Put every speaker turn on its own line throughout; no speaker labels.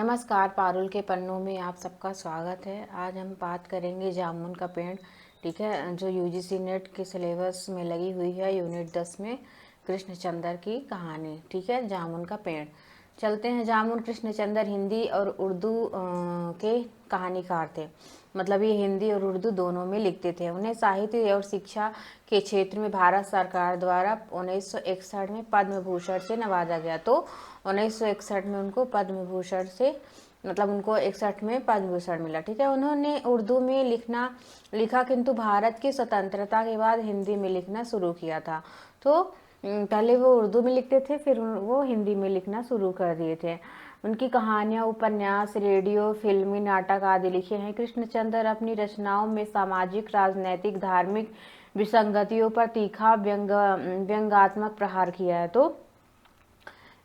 नमस्कार, पारुल के पन्नों में आप सबका स्वागत है। आज हम बात करेंगे जामुन का पेड़। ठीक है, जो यूजीसी नेट के सिलेबस में लगी हुई है, यूनिट 10 में कृष्णचंद्र की कहानी। ठीक है, जामुन का पेड़। चलते हैं। जामुन कृष्णचंद्र हिंदी और उर्दू के कहानीकार थे। मतलब ये हिंदी और उर्दू दोनों में लिखते थे। उन्हें साहित्य और शिक्षा के क्षेत्र में भारत सरकार द्वारा 1961 में पद्म भूषण से नवाजा गया। तो 1961 में उनको पद्म भूषण से मतलब उनको 61 में पद्म भूषण मिला। ठीक है, उन्होंने उर्दू में लिखा, किंतु भारत की स्वतंत्रता के बाद हिंदी में लिखना शुरू किया था। तो पहले वो उर्दू में लिखते थे, फिर वो हिंदी में लिखना शुरू कर दिए थे। उनकी कहानियाँ, उपन्यास, रेडियो, फिल्मी नाटक आदि लिखे हैं। कृष्णचंद्र अपनी रचनाओं में सामाजिक, राजनैतिक, धार्मिक विसंगतियों पर तीखा व्यंग्यात्मक प्रहार किया है। तो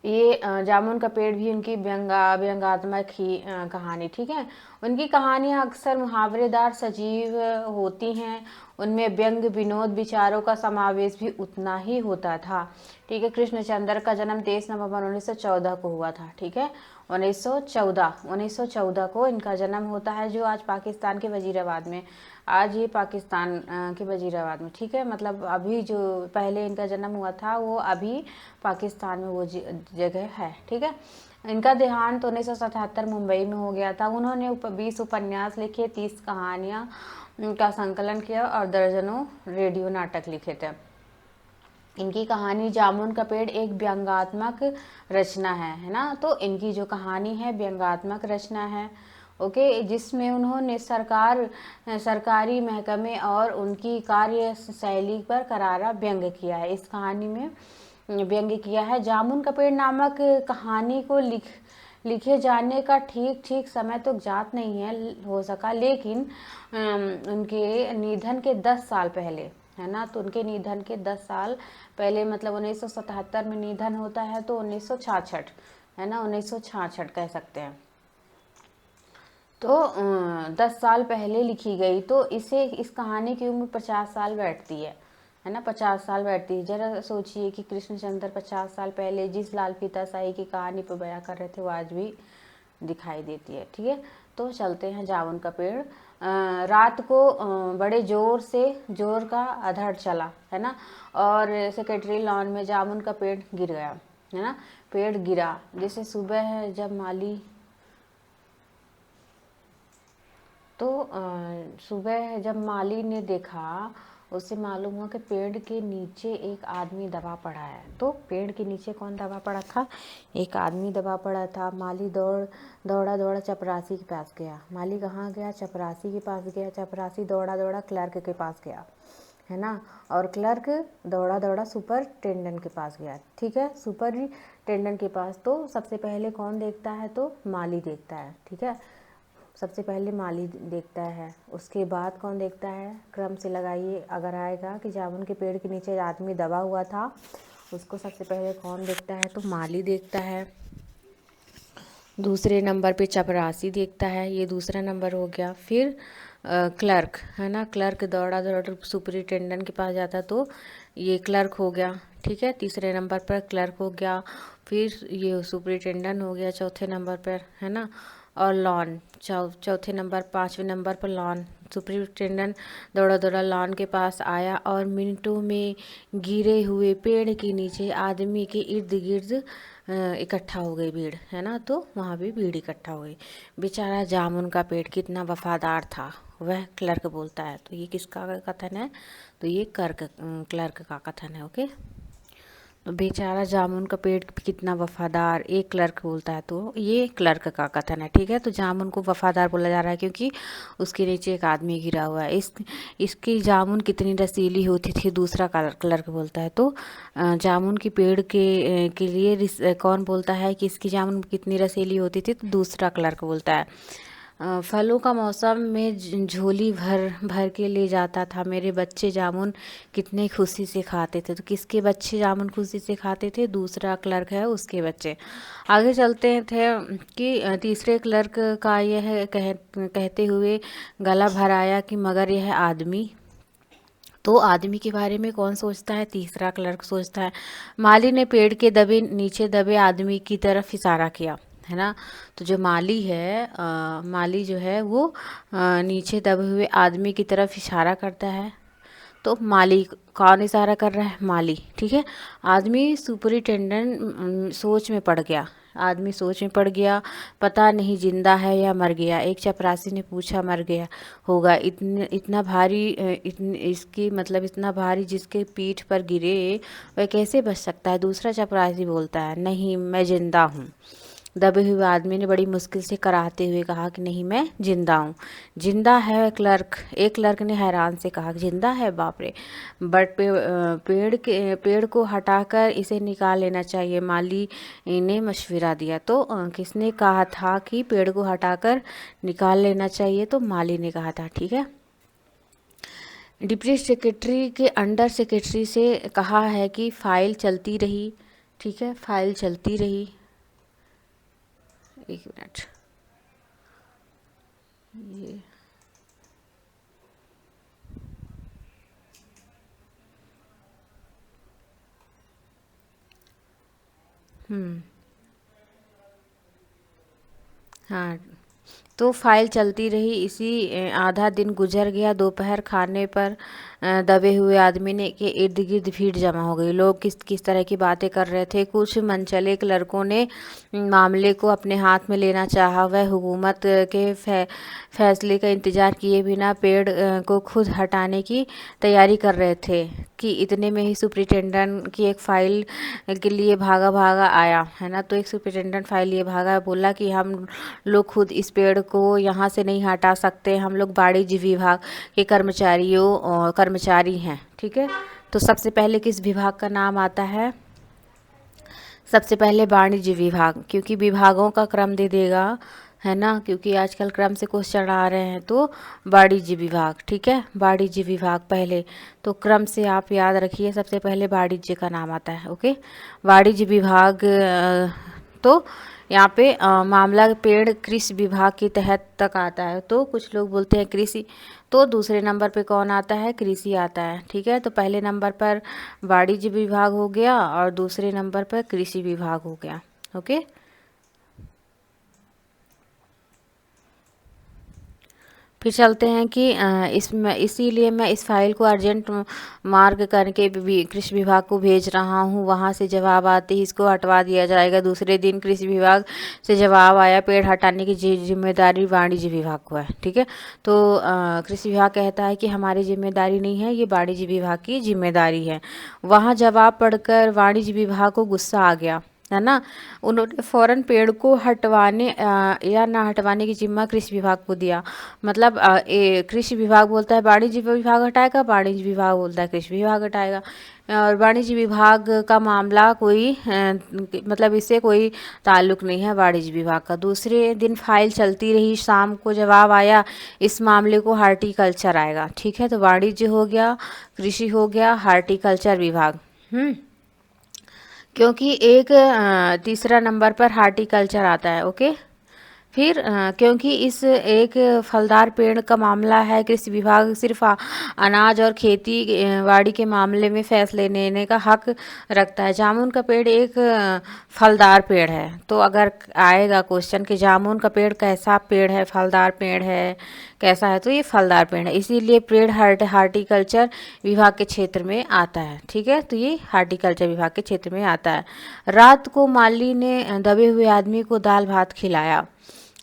ये जामुन का पेड़ भी उनकी व्यंग्यात्मक ही कहानी। ठीक है, उनकी कहानियाँ अक्सर मुहावरेदार सजीव होती हैं। उनमें व्यंग, विनोद, विचारों का समावेश भी उतना ही होता था। ठीक है, कृष्णचंद्र का जन्म 23 नवंबर 1914 को हुआ था। ठीक है, 1914 को इनका जन्म होता है, जो आज पाकिस्तान के वजीराबाद में। आज ये पाकिस्तान के वजीराबाद में। ठीक है, मतलब अभी जो पहले इनका जन्म हुआ था वो अभी पाकिस्तान में वो जगह है। ठीक है, इनका देहांत 1977 मुंबई में हो गया था। उन्होंने 20 उपन्यास लिखे, 30 कहानियाँ का संकलन किया और दर्जनों रेडियो नाटक लिखे थे। इनकी कहानी जामुन का पेड़ एक व्यंग्यात्मक रचना है ना। तो इनकी जो कहानी है व्यंग्यात्मक रचना है। ओके, जिसमें उन्होंने सरकारी महकमे और उनकी कार्यशैली पर करारा व्यंग किया है। इस कहानी में व्यंग्य किया है। जामुन का पेड़ नामक कहानी को लिखे जाने का ठीक समय तो ज्ञात नहीं है हो सका, लेकिन उनके निधन के 10 साल पहले, है ना। तो उनके निधन के 10 साल पहले, मतलब 1977 में निधन होता है, तो 1966, है ना, 1966 कह सकते हैं। तो 10 साल पहले लिखी गई। तो इस कहानी की उम्र 50 साल बैठती है ना, 50 साल बैठती है। जरा सोचिए कि कृष्णचंद्र 50 साल पहले जिस लाल फीताशाही की कहानी पर बयां कर रहे थे वो आज भी दिखाई देती है। ठीक है, तो चलते हैं। जामुन का पेड़। रात को बड़े जोर का अधड़ चला, है ना, और सेक्रेटरी लॉन में जामुन का पेड़ गिर गया, है ना। पेड़ गिरा जैसे सुबह जब माली सुबह जब माली ने देखा, उससे मालूम हुआ कि पेड़ के नीचे एक आदमी दबा पड़ा है। तो पेड़ के नीचे कौन दबा पड़ा था? एक आदमी दबा पड़ा था। माली दौड़ा चपरासी के पास गया। माली कहाँ गया? चपरासी के पास गया। चपरासी दौड़ा क्लर्क के पास गया, है ना, और क्लर्क दौड़ा सुपरिटेंडेंट के पास गया। ठीक है, सुपरिटेंडेंट के पास तो सबसे पहले कौन देखता है? तो माली देखता है। ठीक है, सबसे पहले माली देखता है, उसके बाद कौन देखता है? क्रम से लगाइए अगर आएगा कि जामुन के पेड़ के नीचे आदमी दबा हुआ था, उसको सबसे पहले कौन देखता है? तो माली देखता है। दूसरे नंबर पे चपरासी देखता है, ये दूसरा नंबर हो गया। फिर क्लर्क, है ना, क्लर्क दौड़ा सुपरिटेंडेंट के पास जाता, तो ये क्लर्क हो गया। ठीक है, तीसरे नंबर पर क्लर्क हो गया। फिर ये सुपरिटेंडेंट हो गया चौथे नंबर पर, है ना, और लॉन चौथे नंबर, 5वें नंबर पर लॉन। सुपरिटेंडेंट दौड़ा लॉन के पास आया और मिनटों में गिरे हुए पेड़ के नीचे आदमी के इर्द गिर्द इकट्ठा हो गई भीड़, है ना। तो वहाँ भी भीड़ इकट्ठा हो गई। बेचारा जामुन का पेड़ कितना वफादार था, वह क्लर्क बोलता है। तो ये किसका कथन है? तो ये क्लर्क का कथन है। ओके, तो बेचारा जामुन का पेड़ कितना वफादार, एक क्लर्क बोलता है, तो ये क्लर्क का कथन है। ठीक है, तो जामुन को वफादार बोला जा रहा है क्योंकि उसके नीचे एक आदमी गिरा हुआ है। इसकी जामुन कितनी रसीली होती थी, दूसरा क्लर्क बोलता है। तो जामुन की पेड़ के लिए कौन बोलता है कि इसकी जामुन कितनी रसीली होती थी? तो दूसरा क्लर्क बोलता है। फलों का मौसम में झोली भर के ले जाता था, मेरे बच्चे जामुन कितने खुशी से खाते थे। तो किसके बच्चे जामुन खुशी से खाते थे? दूसरा क्लर्क है, उसके बच्चे। आगे चलते थे कि तीसरे क्लर्क का यह कहते हुए गला भर आया कि मगर यह आदमी। तो आदमी के बारे में कौन सोचता है? तीसरा क्लर्क सोचता है। माली ने पेड़ के नीचे दबे आदमी की तरफ इशारा किया, है ना। तो जो माली है माली जो है वो नीचे दबे हुए आदमी की तरफ इशारा करता है। तो माली कौन इशारा कर रहा है? माली, ठीक है। आदमी सुपरिटेंडेंट सोच में पड़ गया। आदमी सोच में पड़ गया, पता नहीं जिंदा है या मर गया। एक चपरासी ने पूछा, मर गया होगा। इतना भारी इसकी मतलब इतना भारी जिसके पीठ पर गिरे वह कैसे बच सकता है? दूसरा चपरासी बोलता है, नहीं मैं जिंदा हूँ। दबे हुए आदमी ने बड़ी मुश्किल से कराहते हुए कहा कि नहीं मैं जिंदा हूँ। जिंदा है क्लर्क, एक क्लर्क ने हैरान से कहा, जिंदा है, बाप रे। बट पेड़ को हटाकर इसे निकाल लेना चाहिए, माली ने मशवरा दिया। तो किसने कहा था कि पेड़ को हटाकर निकाल लेना चाहिए? तो माली ने कहा था, ठीक है। डिप्टी सेक्रेटरी के अंडर सेक्रेटरी से कहा है कि फाइल चलती रही, ठीक है, फाइल चलती रही। एक मिनट, ये हाँ, तो फाइल चलती रही। इसी आधा दिन गुजर गया। दोपहर खाने पर दबे हुए आदमी ने के इर्द गिर्द भीड़ जमा हो गई। लोग किस किस तरह की बातें कर रहे थे। कुछ मनचले लड़कों ने मामले को अपने हाथ में लेना चाहा। वह हुकूमत के फैसले का इंतज़ार किए बिना पेड़ को खुद हटाने की तैयारी कर रहे थे कि इतने में ही सुपरिटेंडेंट की एक फ़ाइल के लिए भागा भागा आया, है ना। तो एक सुपरिटेंडेंट फाइल लिए भागा, बोला कि हम लोग खुद इस पेड़ को यहाँ से नहीं हटा सकते, हम लोग वाणिज्य विभाग के कर्मचारी हैं, ठीक है। तो सबसे पहले किस विभाग का नाम आता है? सबसे पहले वाणिज्य विभाग, क्योंकि विभागों का क्रम दे देगा, है ना, क्योंकि आजकल क्रम से क्वेश्चन आ रहे हैं। तो वाणिज्य विभाग, ठीक है, वाणिज्य विभाग पहले। तो क्रम से आप याद रखिए, सबसे पहले वाणिज्य का नाम आता है, ओके। वाणिज्य विभाग तो यहाँ पे मामला पेड़ कृषि विभाग के तहत तक आता है। तो कुछ लोग बोलते हैं कृषि, तो दूसरे नंबर पे कौन आता है? कृषि आता है, ठीक है। तो पहले नंबर पर वाणिज्य विभाग हो गया और दूसरे नंबर पर कृषि विभाग हो गया, ओके। फिर चलते हैं कि इसमें इसीलिए मैं इस फाइल को अर्जेंट मार्ग करके कृषि विभाग को भेज रहा हूँ। वहाँ से जवाब आते ही इसको हटवा दिया जाएगा। दूसरे दिन कृषि विभाग से जवाब आया, पेड़ हटाने की जिम्मेदारी वाणिज्य विभाग को है, ठीक है। तो कृषि विभाग कहता है कि हमारी जिम्मेदारी नहीं है, ये वाणिज्य विभाग की जिम्मेदारी है। वहाँ जवाब पढ़कर वाणिज्य विभाग को गुस्सा आ गया, है ना। उन्होंने फौरन पेड़ को हटवाने या ना हटवाने की जिम्मा कृषि विभाग को दिया। मतलब कृषि विभाग बोलता है वाणिज्य विभाग हटाएगा, वाणिज्य विभाग बोलता है कृषि विभाग हटाएगा। और वाणिज्य विभाग का मामला कोई मतलब इससे कोई ताल्लुक नहीं है वाणिज्य विभाग का। दूसरे दिन फाइल चलती रही। शाम को जवाब आया, इस मामले को हार्टिकल्चर आएगा, ठीक है। तो वाणिज्य हो गया, कृषि हो गया, हार्टिकल्चर विभाग। क्योंकि एक तीसरा नंबर पर हार्टिकल्चर आता है, ओके। फिर क्योंकि इस एक फलदार पेड़ का मामला है, कृषि विभाग सिर्फ अनाज और खेती बाड़ी के मामले में फैसले लेने का हक रखता है। जामुन का पेड़ एक फलदार पेड़ है। तो अगर आएगा क्वेश्चन कि जामुन का पेड़ कैसा पेड़ है, फलदार पेड़ है, कैसा है, तो ये फलदार पेड़ है, इसीलिए पेड़ हार्टिकल्चर विभाग के क्षेत्र में आता है, ठीक है। तो ये हार्टिकल्चर विभाग के क्षेत्र में आता है। रात को माली ने दबे हुए आदमी को दाल भात खिलाया,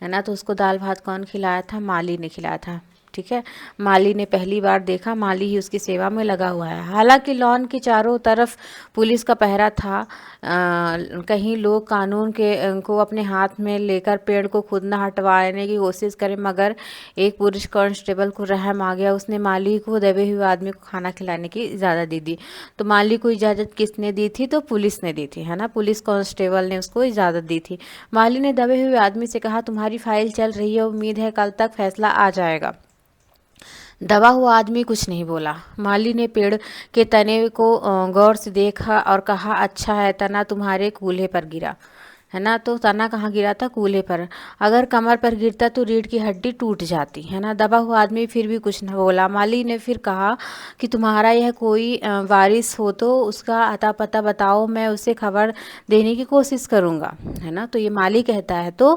है ना। तो उसको दाल भात कौन खिलाया था? माली ने खिलाया था, ठीक है। माली ने पहली बार देखा, माली ही उसकी सेवा में लगा हुआ है। हालांकि लॉन के चारों तरफ पुलिस का पहरा था। कहीं लोग कानून के को अपने हाथ में लेकर पेड़ को खुद न हटवाने की कोशिश करें, मगर एक पुलिस कांस्टेबल को रहम आ गया। उसने माली को दबे हुए आदमी को खाना खिलाने की इजाज़त दे दी। तो माली को इजाज़त किसने दी थी? तो पुलिस ने दी थी, है ना। पुलिस कांस्टेबल ने उसको इजाज़त दी थी। माली ने दबे हुए आदमी से कहा, तुम्हारी फाइल चल रही है, उम्मीद है कल तक फैसला आ जाएगा। दबा हुआ आदमी कुछ नहीं बोला। माली ने पेड़ के तने को गौर से देखा और कहा, अच्छा है, तना तुम्हारे कूल्हे पर गिरा, है ना। तो तना कहाँ गिरा था, कूल्हे पर। अगर कमर पर गिरता तो रीढ़ की हड्डी टूट जाती, है ना। दबा हुआ आदमी फिर भी कुछ न बोला। माली ने फिर कहा कि तुम्हारा यह कोई वारिस हो तो उसका अता पता बताओ, मैं उसे खबर देने की कोशिश करूँगा, है ना। तो ये माली कहता है। तो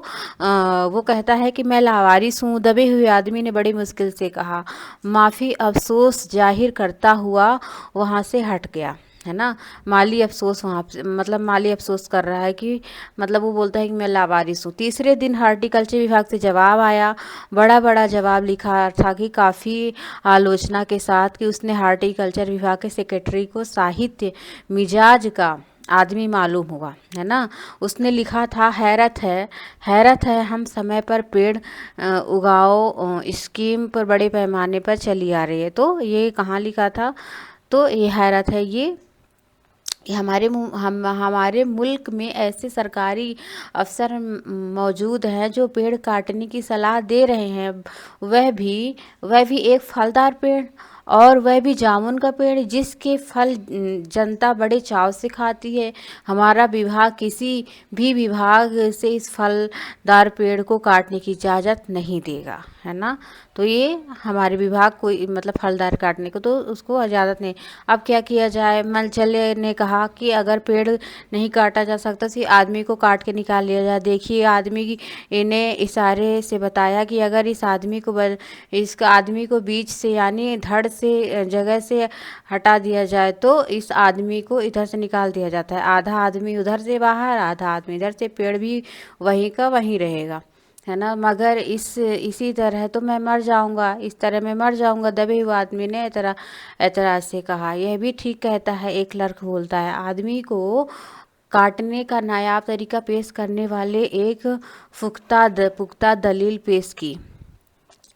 वो कहता है कि मैं लावारिस हूँ। दबे हुए आदमी ने बड़ी मुश्किल से कहा। माफ़ी अफसोस जाहिर करता हुआ वहाँ से हट गया, है ना। माली अफसोस वहाँ मतलब माली अफसोस कर रहा है कि मतलब वो बोलता है कि मैं लावारिस हूँ। तीसरे दिन हार्टिकल्चर विभाग से जवाब आया। बड़ा बड़ा जवाब लिखा था कि काफ़ी आलोचना के साथ कि उसने हार्टिकल्चर विभाग के सेक्रेटरी को साहित्य मिजाज का आदमी मालूम हुआ, है ना। उसने लिखा था, हैरत है हम समय पर पेड़ उगाओ स्कीम पर बड़े पैमाने पर चली आ रही है। तो ये कहाँ लिखा था, तो ये हैरत है ये कि हमारे मुल्क में ऐसे सरकारी अफसर मौजूद हैं जो पेड़ काटने की सलाह दे रहे हैं, वह भी एक फलदार पेड़, और वह भी जामुन का पेड़ जिसके फल जनता बड़े चाव से खाती है। हमारा विभाग किसी भी विभाग से इस फलदार पेड़ को काटने की इजाज़त नहीं देगा, है ना। तो ये हमारे विभाग को मतलब फलदार काटने को तो उसको इजाज़त नहीं। अब क्या किया जाए। मनचले ने कहा कि अगर पेड़ नहीं काटा जा सकता तो आदमी को काट के निकाल लिया जाए। देखिए आदमी इन्हें इशारे से बताया कि अगर इस आदमी को बीच से यानी धड़ से जगह से हटा दिया जाए तो इस आदमी को इधर से निकाल दिया जाता है। आधा आदमी उधर से बाहर, आधा आदमी इधर से, पेड़ भी वहीं का वहीं रहेगा, है ना। मगर इसी तरह तो मैं मर जाऊंगा, इस तरह मैं मर जाऊंगा, दबे हुए आदमी ने एतराज से कहा। यह भी ठीक कहता है, एक क्लर्क बोलता है। आदमी को काटने का नायाब तरीका पेश करने वाले एक पुख्ता दलील पेश की।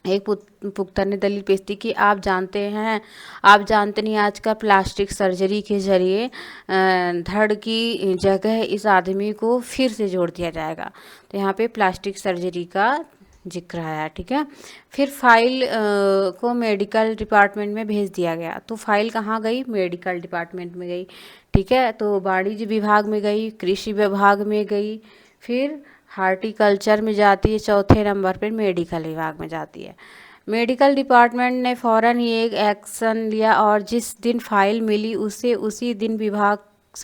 एक पुख्ता ने दलील पेश की कि आप जानते नहीं आजकल प्लास्टिक सर्जरी के जरिए धड़ की जगह इस आदमी को फिर से जोड़ दिया जाएगा। तो यहाँ पे प्लास्टिक सर्जरी का जिक्र आया, ठीक है। फिर फाइल को मेडिकल डिपार्टमेंट में भेज दिया गया। तो फाइल कहाँ गई, मेडिकल डिपार्टमेंट में गई, ठीक है। तो वाणिज्य विभाग में गई, कृषि विभाग में गई, फिर हार्टिकल्चर में जाती है, चौथे नंबर पर मेडिकल विभाग में जाती है। मेडिकल डिपार्टमेंट ने फ़ौरन ही एक एक्शन लिया और जिस दिन फाइल मिली उसे उसी दिन विभाग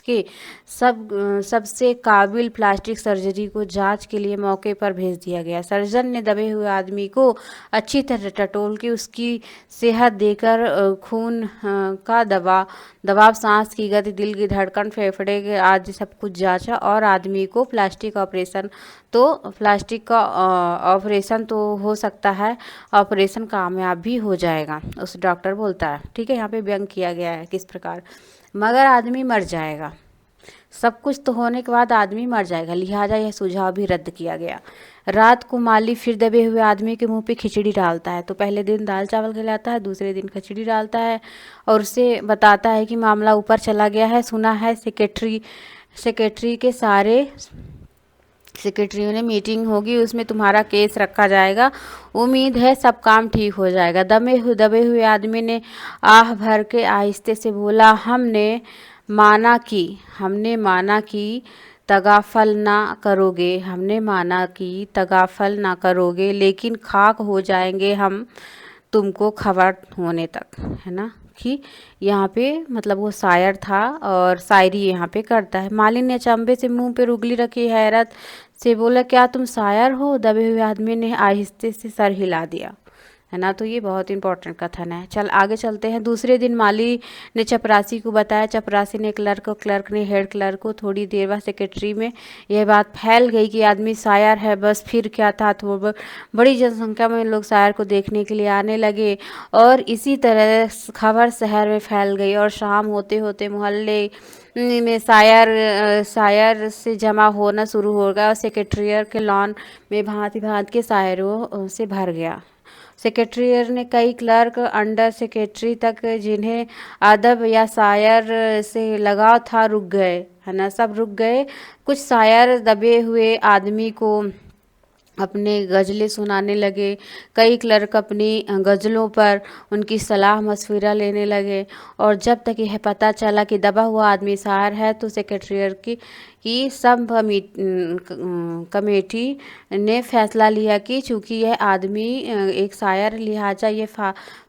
के सबसे काबिल प्लास्टिक सर्जरी को जांच के लिए मौके पर भेज दिया गया। सर्जन ने दबे हुए आदमी को अच्छी तरह टटोल के उसकी सेहत देकर खून का दबाव, सांस की गति, दिल की धड़कन, फेफड़े के आदि सब कुछ जांचा और आदमी को प्लास्टिक का ऑपरेशन तो हो सकता है, ऑपरेशन कामयाब भी हो जाएगा, उस डॉक्टर बोलता है, ठीक है। यहाँ पे व्यंग किया गया है किस प्रकार, मगर आदमी मर जाएगा। सब कुछ तो होने के बाद आदमी मर जाएगा, लिहाजा यह सुझाव भी रद्द किया गया। रात को माली फिर दबे हुए आदमी के मुंह पे खिचड़ी डालता है। तो पहले दिन दाल चावल खिलाता है, दूसरे दिन खिचड़ी डालता है और उसे बताता है कि मामला ऊपर चला गया है, सुना है सेक्रेटरी के सारे सेक्रेटरियों ने मीटिंग होगी, उसमें तुम्हारा केस रखा जाएगा, उम्मीद है सब काम ठीक हो जाएगा। दबे हुए आदमी ने आह भर के आहिस्ते से बोला, हमने माना कि तगाफल ना करोगे, लेकिन खाक हो जाएंगे हम तुमको खबर होने तक, है ना। कि यहाँ पे मतलब वो शायर था और शायरी यहाँ पे करता है। मालिन ने अचंभे से मुंह पे उंगली रखी, हैरत से बोला, क्या तुम शायर हो? दबे हुए आदमी ने आहिस्ते से सर हिला दिया, है ना। तो ये बहुत इंपॉर्टेंट कथन है। चल आगे चलते हैं। दूसरे दिन माली ने चपरासी को बताया, चपरासी ने क्लर्क ने हेड क्लर्क को। थोड़ी देर बाद सेक्रेटरी में यह बात फैल गई कि आदमी शायर है। बस फिर क्या था, तो बड़ी जनसंख्या में लोग शायर को देखने के लिए आने लगे और इसी तरह खबर शहर में फैल गई और शाम होते होते मोहल्ले में शायर से जमा होना शुरू हो गया और सेक्रेटरियर के लॉन में भांति भांति के शायरों से भर गया। सेक्रेटरियर ने कई क्लर्क अंडर सेक्रेटरी तक जिन्हें अदब या शायर से लगाव था रुक गए, है ना, सब रुक गए। कुछ शायर दबे हुए आदमी को अपने गज़लें सुनाने लगे। कई क्लर्क अपनी गज़लों पर उनकी सलाह मशविरा लेने लगे, और जब तक यह पता चला कि दबा हुआ आदमी शायर है तो सेक्रेटेरिएट की सब कमेटी ने फैसला लिया कि चूंकि यह आदमी एक शायर, लिहाजा ये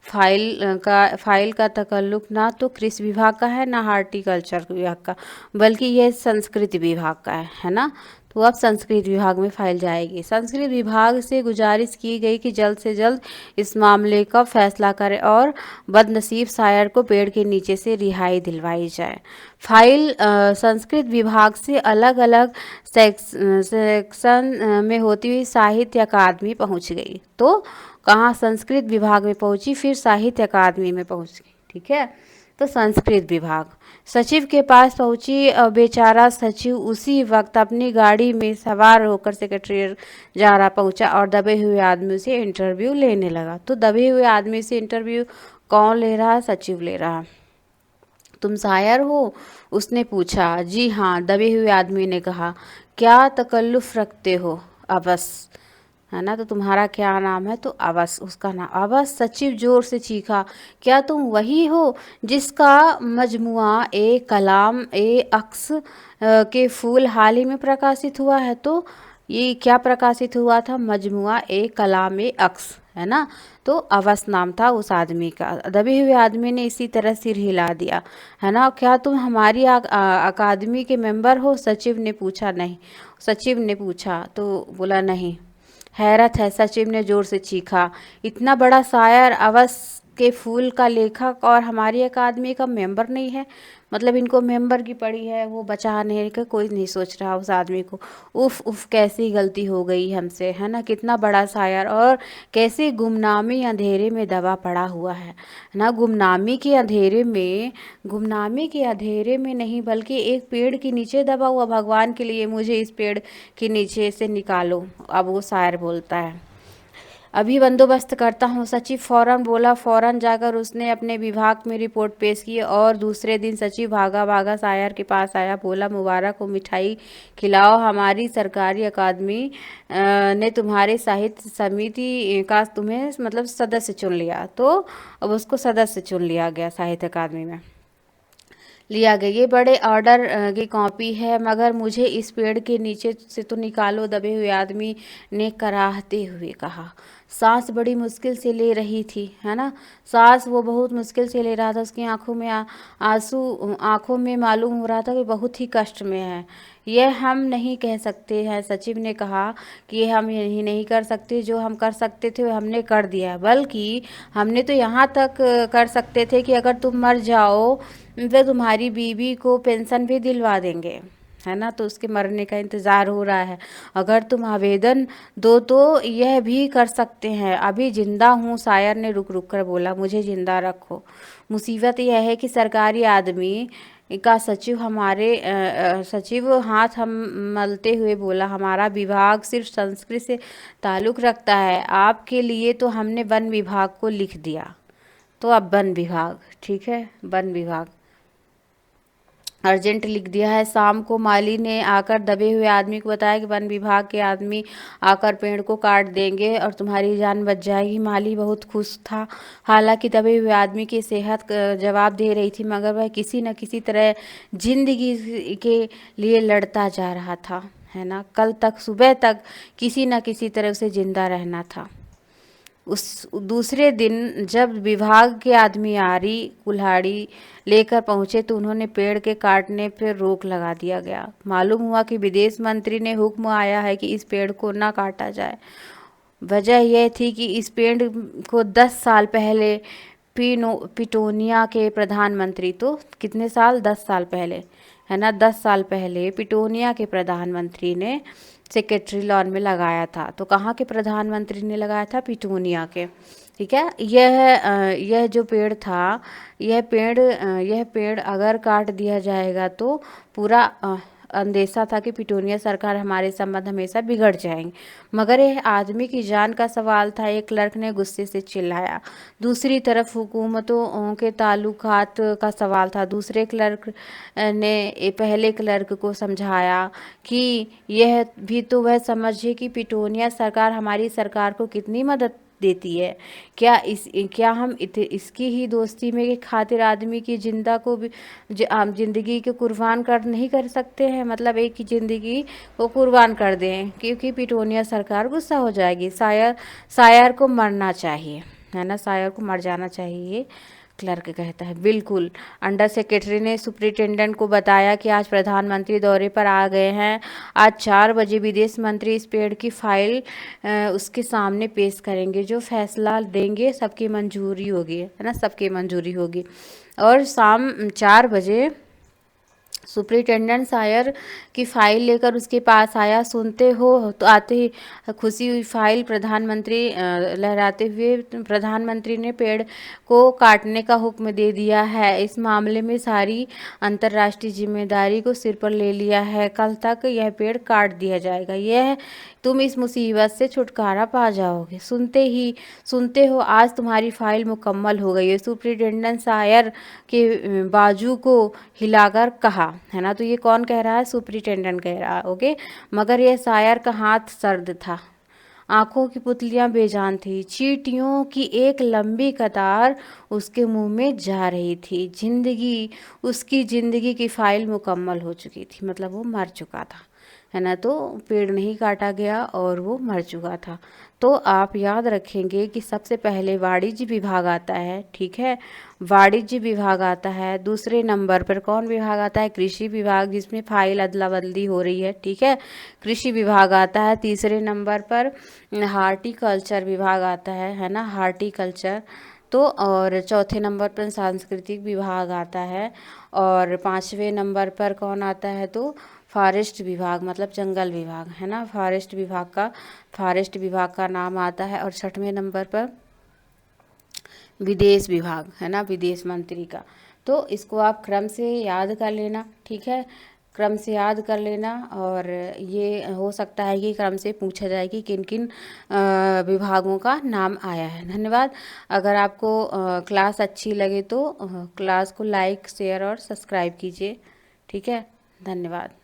फाइल का तकल्लुक ना तो कृषि विभाग का है, ना हार्टिकल्चर विभाग का, बल्कि यह संस्कृति विभाग का है ना। तो अब संस्कृत विभाग में फाइल जाएगी। संस्कृत विभाग से गुजारिश की गई कि जल्द से जल्द इस मामले का फैसला करें और बदनसीब शायर को पेड़ के नीचे से रिहाई दिलवाई जाए। फाइल संस्कृत विभाग से अलग अलग सेक्शन में होती हुई साहित्य अकादमी पहुंच गई। तो कहाँ संस्कृत विभाग में पहुंची, फिर साहित्य अकादमी में पहुंच गई। ठीक है, तो संस्कृत विभाग सचिव के पास पहुंची। बेचारा सचिव उसी वक्त अपनी गाड़ी में सवार होकर सेक्रेटेरिएट जा रहा पहुंचा और दबे हुए आदमी से इंटरव्यू लेने लगा। तो दबे हुए आदमी से इंटरव्यू कौन ले रहा है? सचिव ले रहा। तुम शायर हो? उसने पूछा। जी हाँ, दबे हुए आदमी ने कहा। क्या तकल्लुफ़ रखते हो? अबस, है ना। तो तुम्हारा क्या नाम है? तो अबस उसका नाम। अबस, सचिव जोर से चीखा। क्या तुम वही हो जिसका मजमुआ ए कलाम ए अक्स के फूल हाल ही में प्रकाशित हुआ है? तो ये क्या प्रकाशित हुआ था? मजमुआ ए कलाम ए अक्स, है ना। तो अवस नाम था उस आदमी का। दबे हुए आदमी ने इसी तरह सिर हिला दिया, है ना। क्या तुम हमारी अकादमी के मेंबर हो? सचिव ने पूछा। नहीं, सचिव ने पूछा तो बोला नहीं। हैरत है, सचिव ने जोर से चीखा। इतना बड़ा शायर, अवस के फूल का लेखक, और हमारी अकादमी का मेंबर नहीं है। मतलब इनको मेंबर की पड़ी है, वो बचाने का कोई नहीं सोच रहा उस आदमी को। उफ उफ, कैसी गलती हो गई हमसे, है ना। कितना बड़ा शायर, और कैसे गुमनामी अंधेरे में दबा पड़ा हुआ है ना। गुमनामी के अंधेरे में नहीं, बल्कि एक पेड़ के नीचे दबा हुआ। भगवान के लिए मुझे इस पेड़ के नीचे से निकालो। अब वो शायर बोलता है। अभी बंदोबस्त करता हूँ, सचिव फौरन बोला। फौरन जाकर उसने अपने विभाग में रिपोर्ट पेश की, और दूसरे दिन सचिव भागा भागा शायर के पास आया। बोला, मुबारक हो, मिठाई खिलाओ, हमारी सरकारी अकादमी ने तुम्हारे साहित्य समिति का तुम्हें मतलब सदस्य चुन लिया। तो अब उसको सदस्य चुन लिया गया साहित्य अकादमी में, लिया गया। ये बड़े ऑर्डर की कॉपी है, मगर मुझे इस पेड़ के नीचे से तो निकालो, दबे हुए आदमी ने कराहते हुए कहा। सांस बड़ी मुश्किल से ले रही थी, है ना। सांस वो बहुत मुश्किल से ले रहा था। उसकी आंखों में आंसू, आंखों में मालूम हो रहा था कि बहुत ही कष्ट में है। यह हम नहीं कह सकते हैं, सचिव ने कहा, कि ये हम यही नहीं कर सकते। जो हम कर सकते थे वो हमने कर दिया, बल्कि हमने तो यहाँ तक कर सकते थे कि अगर तुम मर जाओ तो तुम्हारी बीवी को पेंशन भी दिलवा देंगे, है ना। तो उसके मरने का इंतज़ार हो रहा है। अगर तुम आवेदन दो तो यह भी कर सकते हैं। अभी जिंदा हूँ, शायर ने रुक रुक कर बोला। मुझे जिंदा रखो। मुसीबत यह है कि सरकारी आदमी का सचिव हाथ हम मलते हुए बोला, हमारा विभाग सिर्फ संस्कृत से ताल्लुक़ रखता है। आपके लिए तो हमने वन विभाग को लिख दिया। तो अब वन विभाग, ठीक है, वन विभाग अर्जेंट लिख दिया है। शाम को माली ने आकर दबे हुए आदमी को बताया कि वन विभाग के आदमी आकर पेड़ को काट देंगे और तुम्हारी जान बच जाएगी। माली बहुत खुश था। हालांकि दबे हुए आदमी की सेहत जवाब दे रही थी, मगर वह किसी न किसी तरह जिंदगी के लिए लड़ता जा रहा था, है ना। कल तक सुबह तक किसी न किसी तरह उसे जिंदा रहना था। उस दूसरे दिन जब विभाग के आदमी आरी कुल्हाड़ी लेकर पहुंचे तो उन्होंने पेड़ के काटने पर रोक लगा दिया गया। मालूम हुआ कि विदेश मंत्री ने हुक्म आया है कि इस पेड़ को ना काटा जाए। वजह यह थी कि इस पेड़ को 10 साल पहले पिटोनिया के प्रधानमंत्री, तो कितने साल? 10 साल पहले, है ना। 10 साल पहले पिटोनिया के प्रधानमंत्री ने सेक्रेटरी लॉन में लगाया था। तो कहाँ के प्रधानमंत्री ने लगाया था? पिटोनिया के, ठीक है। यह जो पेड़ था, यह पेड़ अगर काट दिया जाएगा तो पूरा अंदेशा था कि पिटूनिया सरकार हमारे संबंध हमेशा बिगड़ जाएंगे। मगर यह आदमी की जान का सवाल था, एक क्लर्क ने गुस्से से चिल्लाया। दूसरी तरफ हुकूमतों के ताल्लुकात का सवाल था। दूसरे क्लर्क ने पहले क्लर्क को समझाया कि यह भी तो वह समझे कि पिटूनिया सरकार हमारी सरकार को कितनी मदद देती है। क्या हम इसकी ही दोस्ती में की खातिर आदमी की जिंदगी को कुर्बान कर नहीं कर सकते हैं? मतलब एक की जिंदगी को कुर्बान कर दें क्योंकि पिटूनिया सरकार गुस्सा हो जाएगी। शायर को मरना चाहिए, है ना, शायर को मर जाना चाहिए, क्लर्क कहता है। बिल्कुल। अंडर सेक्रेटरी ने सुपरिटेंडेंट को बताया कि आज प्रधानमंत्री दौरे पर आ गए हैं। आज 4 बजे विदेश मंत्री इस पेड़ की फाइल उसके सामने पेश करेंगे। जो फैसला देंगे सबकी मंजूरी होगी, है ना, सबकी मंजूरी होगी। और शाम 4 बजे सुपरिटेंडेंट शायर की फाइल लेकर उसके पास आया। सुनते हो तो आते ही खुशी हुई फाइल प्रधानमंत्री लहराते हुए प्रधानमंत्री ने पेड़ को काटने का हुक्म दे दिया है। इस मामले में सारी अंतर्राष्ट्रीय जिम्मेदारी को सिर पर ले लिया है। कल तक यह पेड़ काट दिया जाएगा। यह तुम इस मुसीबत से छुटकारा पा जाओगे। सुनते हो आज तुम्हारी फाइल मुकम्मल हो गई है। सुपरिटेंडेंट शायर के बाजू को हिलाकर कहा, है ना। तो ये कौन कह रहा है? सुपरिटेंडेंट कह रहा है, ओके। मगर यह शायर का हाथ सर्द था, आंखों की पुतलियां बेजान थी। चींटियों की एक लंबी कतार उसके मुंह में जा रही थी। उसकी जिंदगी की फाइल मुकम्मल हो चुकी थी, मतलब वो मर चुका था, है ना। तो पेड़ नहीं काटा गया और वो मर चुका था। तो आप याद रखेंगे कि सबसे पहले वाणिज्य विभाग आता है, ठीक है, वाणिज्य विभाग आता है। दूसरे नंबर पर कौन विभाग आता है? कृषि विभाग, जिसमें फाइल अदला बदली हो रही है, ठीक है, कृषि विभाग आता है। तीसरे नंबर पर हार्टिकल्चर विभाग आता है ना, हार्टिकल्चर। तो और चौथे नंबर पर सांस्कृतिक विभाग आता है। और 5वें नंबर पर कौन आता है? तो फॉरेस्ट विभाग, मतलब जंगल विभाग, है ना, फॉरेस्ट विभाग का नाम आता है। और 6वें नंबर पर विदेश विभाग, है ना, विदेश मंत्री का। तो इसको आप क्रम से याद कर लेना, ठीक है, क्रम से याद कर लेना। और ये हो सकता है कि क्रम से पूछा जाए कि किन किन विभागों का नाम आया है। धन्यवाद। अगर आपको क्लास अच्छी लगे तो क्लास को लाइक, शेयर और सब्सक्राइब कीजिए, ठीक है। धन्यवाद।